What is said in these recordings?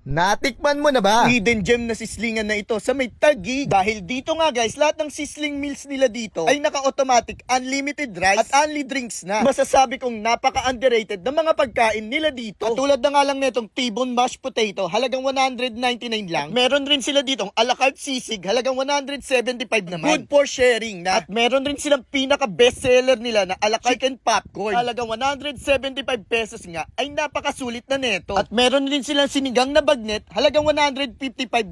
Natikman mo na ba? Hidden gem na sislingan na ito sa may Taguig. Dahil dito nga guys, lahat ng sisling meals nila dito ay naka-automatic, unlimited rice at only drinks na. Masasabi kong napaka-underrated ng mga pagkain nila dito. At tulad na nga lang netong T-bone mashed potato, halagang 199 lang. Meron rin sila ditong a la carte sisig, halagang 175 naman. Good for sharing na. At meron rin silang pinaka-bestseller nila na a la carte chicken popcorn. Halagang 175 pesos nga ay napakasulit na neto. At meron rin silang sinigang na bagnet, halagang 155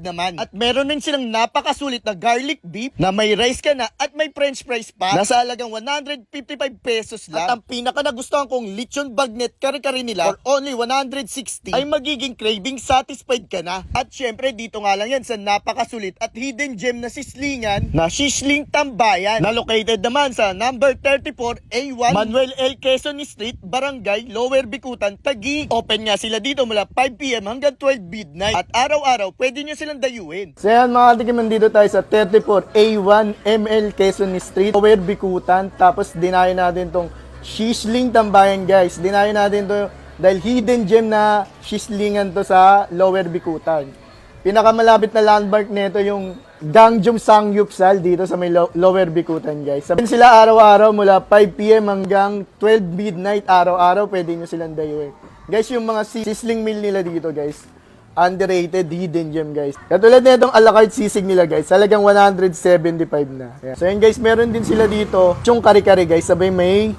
naman. At meron rin silang napakasulit na garlic beef na may rice ka na at may french fries pa. Nasa halagang 155 pesos lang. At ang pinaka nagustuhan kong lechon bagnet kare-kare nila for only 160 ay magiging craving satisfied ka na. At syempre dito nga lang yan sa napakasulit at hidden gem na sislingan na Sisling Tambayan na located naman sa number 34A1 Manuel L. Quezon Street, Barangay Lower Bicutan, Taguig. Open nga sila dito mula 5 PM hanggang 12 midnight. At araw-araw, pwede nyo silang dayuin. So yan mga katikim, dito tayo sa 34A1 ML Quezon Street, Lower Bicutan. Tapos dinayo natin tong Sisling Tambayan guys. Dinayo natin to dahil hidden gem na sislingan to sa Lower Bicutan. Pinakamalapit na landmark nito yung Gangjom Sangyupsal dito sa may Lower Bicutan guys. Sabihin sila araw-araw mula 5 PM hanggang 12 midnight araw-araw pwede nyo silang dayuin. Guys, yung mga sisling meal nila dito guys, underrated hidden gem guys. Katulad na itong a la carte sisig nila guys, halagang 175 na. Yeah. So yan guys, meron din sila dito yung kare-kare guys, sabay may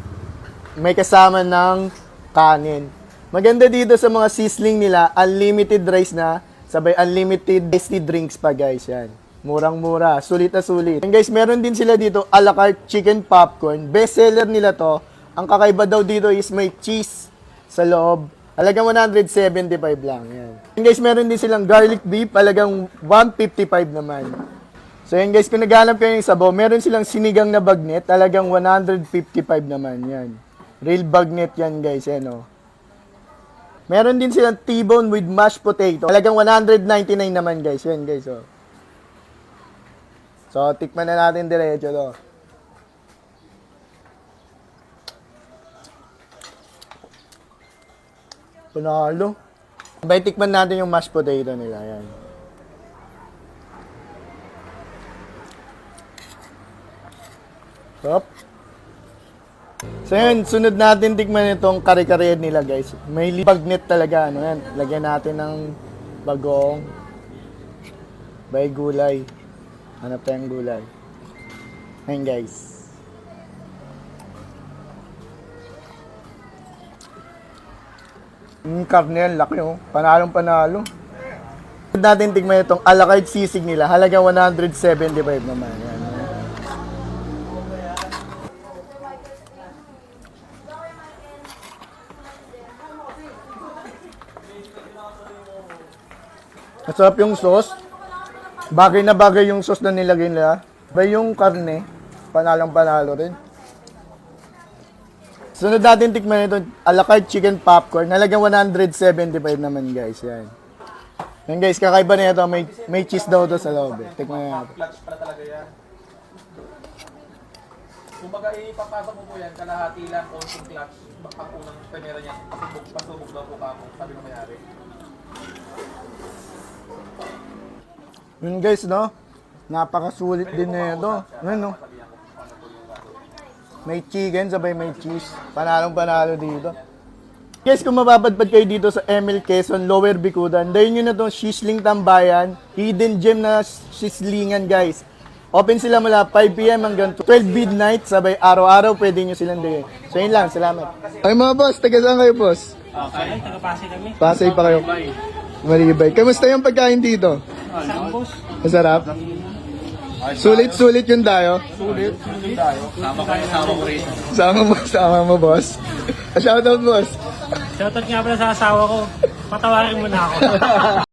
kasama ng kanin. Maganda dito sa mga sisling nila, unlimited rice na, sabay unlimited tasty drinks pa guys. Yan. Murang-mura, sulit na sulit. And guys, meron din sila dito a la carte chicken popcorn. Best seller nila to. Ang kakaiba daw dito is may cheese sa loob. Halagang 175 lang. Yan. And guys, meron din silang garlic beef. Halagang 155 naman. So yan guys, kung naghanap kayo ng sabaw, meron silang sinigang na bagnet. Halagang 155 naman. Yan. Real bagnet yan guys. Yan o. Meron din silang T-bone with mashed potato. Halagang 199 naman guys. Yan guys o. So, tikman na natin diretso to. Panalo. Sabay tikman natin yung mashed potato nila. Yan. Stop. So yun, sunod natin tikman itong kare-kare nila guys. May bagnet talaga. Ano yan? Lagyan natin ng bagong. Bay gulay. Hanap tayong gulay. Ayun guys. Yung karne yan, laki oh. Panalong panalo. Sunod natin tignan itong a la carte sisig nila. Halagang 175 naman. Yan. Masarap yung sauce. Bagay na bagay yung sauce na nilagay nila. Bay yung karne, panalong panalo rin. Sunod natin tikman ito, a la carte chicken popcorn. Halagang 175 naman guys. Yan. Yan guys, kakaiba na ito. May cheese daw ito sa loob. Tikman natin. Clutch pala talaga yan. Kung baga ipapasok mo po yan, kalahati lang konting clutch. Ang unang primera niya, pasubok daw po ka sabi ng mayari. Yun guys, no? Napakasulit din na ito. Ano? May chicken, sabay may cheese. Panalong panalo dito. Guys, kung mapapadpad kayo dito sa ML Quezon, Lower Bicutan, dahil nyo na itong Sisling Tambayan, hidden gem na sislingan guys. Open sila mula 5 PM hanggang 12 midnight, sabay araw-araw pwede nyo silang dayin. So yun lang, salamat. Ay mga boss, taga saan kayo boss? Okay, taga-Pasay kami. Pasay pa kayo. Malibay. Kamusta yung pagkain dito? Masarap? Sulit-sulit yun tayo. Sulit tayo. Sama ko rin. Sama mo boss. Shoutout boss. Shoutout nga pala sa asawa ko. Patawarin mo na ako.